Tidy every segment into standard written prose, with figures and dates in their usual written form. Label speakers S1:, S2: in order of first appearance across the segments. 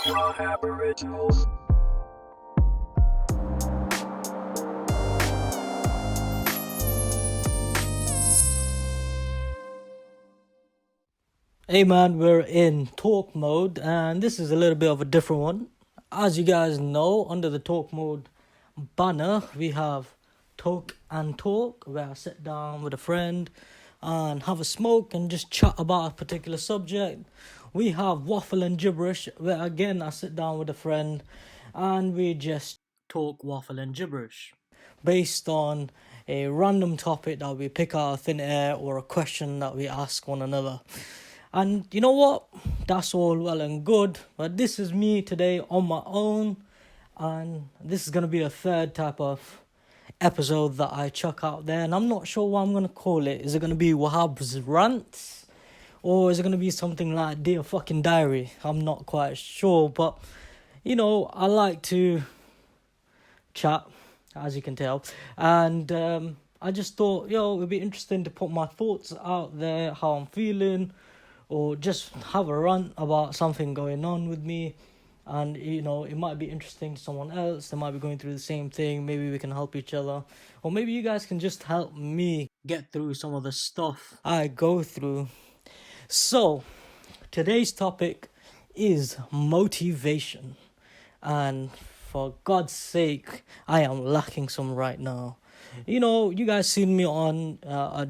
S1: Wahaboriginalz.
S2: Hey man, we're in talk mode and this is a little bit of a different one. As you guys know, under the talk mode banner, we have talk and talk, where I sit down with a friend and have a smoke and just chat about a particular subject. We have waffle and gibberish, where again I sit down with a friend and we just talk waffle and gibberish based on a random topic that we pick out of thin air or a question that we ask one another. And you know what? That's all well and good, but this is me today on my own, and this is going to be a third type of episode that I chuck out there, and I'm not sure what I'm going to call it. Is it going to be Wahab's Rants? Or is it going to be something like Dear Fucking Diary? I'm not quite sure, but, you know, I like to chat, as you can tell, and I just thought, it would be interesting to put my thoughts out there, how I'm feeling, or just have a rant about something going on with me. And, it might be interesting to someone else. They might be going through the same thing. Maybe we can help each other. Or maybe you guys can just help me get through some of the stuff I go through. So, today's topic is motivation. And for God's sake, I am lacking some right now. You guys seen me on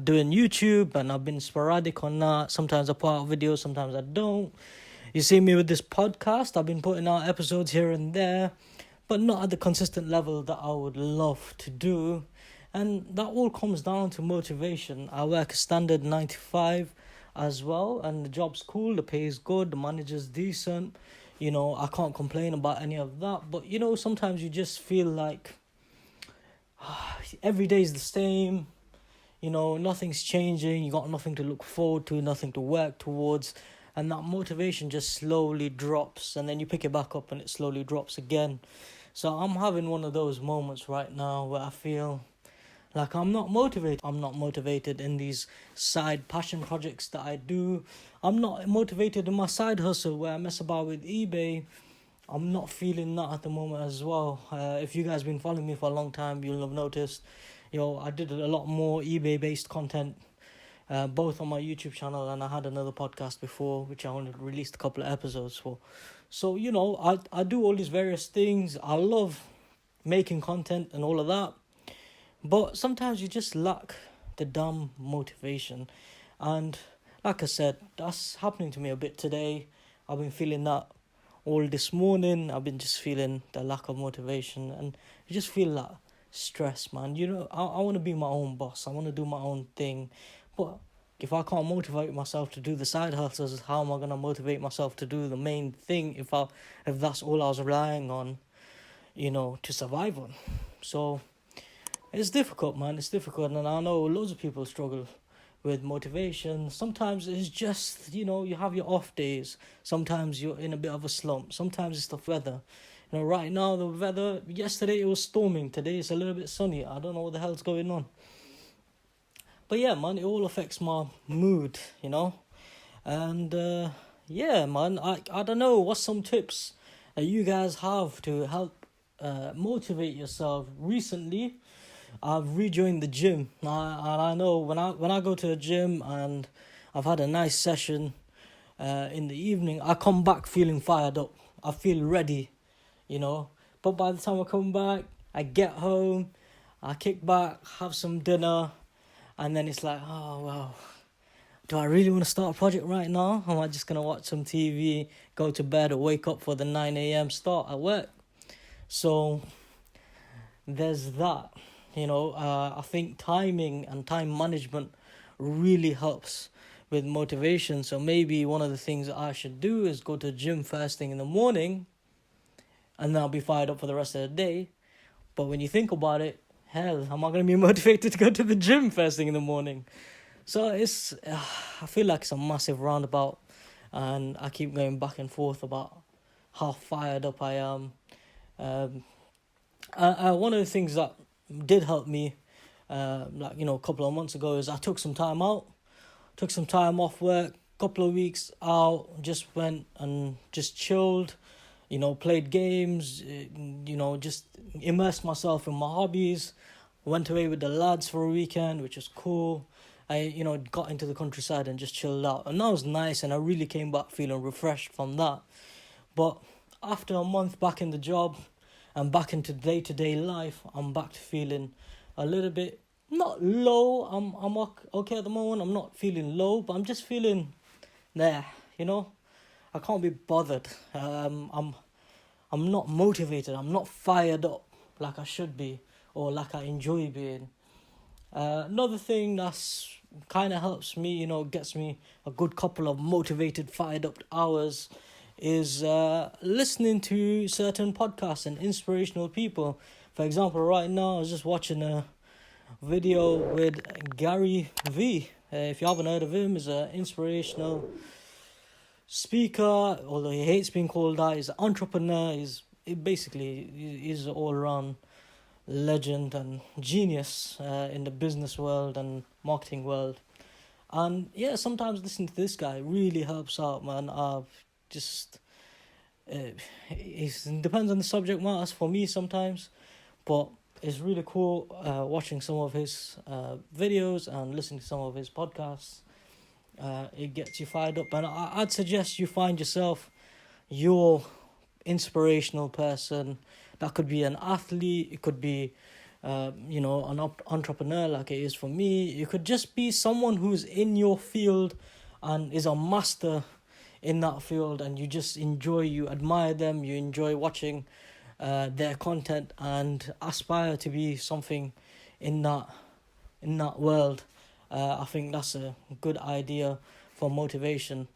S2: doing YouTube, and I've been sporadic on that. Sometimes I put out videos, sometimes I don't. You see me with this podcast, I've been putting out episodes here and there, but not at the consistent level that I would love to do. And that all comes down to motivation. I work a standard 9 to 5 as well, and the job's cool, the pay is good, the manager's decent. I can't complain about any of that, but sometimes you just feel like every day is the same. Nothing's changing. You got nothing to look forward to, nothing to work towards, and that motivation just slowly drops, and then you pick it back up and it slowly drops again. So I'm having one of those moments right now where I feel like I'm not motivated. I'm not motivated in these side passion projects that I do. I'm not motivated in my side hustle where I mess about with eBay. I'm not feeling that at the moment as well. If you guys been following me for a long time, you'll have noticed, I did a lot more eBay-based content, both on my YouTube channel, and I had another podcast before, which I only released a couple of episodes for. So, I do all these various things. I love making content and all of that. But sometimes you just lack the damn motivation. And like I said, that's happening to me a bit today. I've been feeling that all this morning. I've been just feeling the lack of motivation, and I just feel that stress, man. I want to be my own boss. I want to do my own thing. But if I can't motivate myself to do the side hustles, how am I going to motivate myself to do the main thing if that's all I was relying on, to survive on? So it's difficult, man. It's difficult, and I know loads of people struggle with motivation. Sometimes it's just, you have your off days. Sometimes you're in a bit of a slump. Sometimes it's the weather. Right now, the weather, yesterday it was storming. Today it's a little bit sunny. I don't know what the hell's going on. But yeah, man, it all affects my mood, And, man, I don't know. What's some tips that you guys have to help motivate yourself? Recently, I've rejoined the gym, and I know when I go to a gym and I've had a nice session in the evening, I come back feeling fired up. I feel ready, But by the time I come back, I get home, I kick back, have some dinner, and then it's like, oh wow, do I really want to start a project right now? Am I just gonna watch some TV, go to bed, or wake up for the 9 a.m. start at work? So there's that. I think timing and time management really helps with motivation. So maybe one of the things that I should do is go to the gym first thing in the morning, and then I'll be fired up for the rest of the day. But when you think about it, hell, am I going to be motivated to go to the gym first thing in the morning? So I feel like it's a massive roundabout, and I keep going back and forth about how fired up I am. One of the things that did help me, a couple of months ago, is I took some time out, took some time off work, couple of weeks out, just went and just chilled, played games, just immersed myself in my hobbies, went away with the lads for a weekend, which was cool. I, got into the countryside and just chilled out. And that was nice, and I really came back feeling refreshed from that. But after a month back in the job and back into day-to-day life, I'm back to feeling a little bit, not low. I'm okay at the moment. I'm not feeling low, but I'm just feeling there, I can't be bothered. I'm not motivated. I'm not fired up like I should be or like I enjoy being. Another thing that's kind of helps me, gets me a good couple of motivated, fired up hours is listening to certain podcasts and inspirational people. For example, right now I was just watching a video with Gary V. If you haven't heard of him, he's an inspirational speaker, although he hates being called that. He's an entrepreneur. He's an all-around legend and genius in the business world and marketing world. And yeah, sometimes listening to this guy really helps out, man. It depends on the subject matter for me sometimes, but it's really cool watching some of his videos and listening to some of his podcasts. It gets you fired up, and I'd suggest you find yourself your inspirational person. That could be an athlete, it could be an entrepreneur like it is for me. It could just be someone who's in your field and is a master in that field, and you admire them, you enjoy watching their content and aspire to be something in that world. I think that's a good idea for motivation.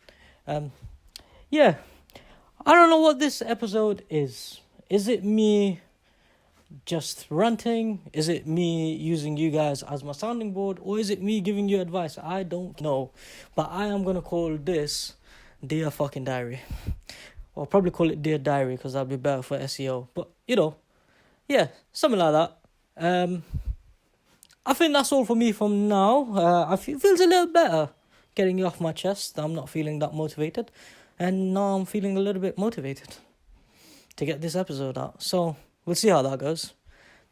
S2: I don't know what this episode is. Is it me just ranting? Is it me using you guys as my sounding board? Or is it me giving you advice? I don't know. But I am going to call this Dear Fucking Diary. I'll probably call it Dear Diary because that'll be better for SEO. But, something like that. I think that's all for me from now. It feels a little better getting it off my chest. I'm not feeling that motivated. And now I'm feeling a little bit motivated to get this episode out. So we'll see how that goes.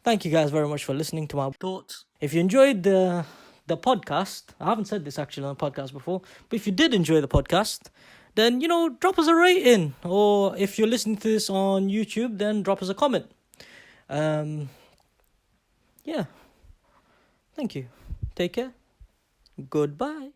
S2: Thank you guys very much for listening to my thoughts. If you enjoyed the podcast, I haven't said this actually on the podcast before, but if you did enjoy the podcast, then, drop us a rating. Or if you're listening to this on YouTube, then drop us a comment. Thank you. Take care. Goodbye.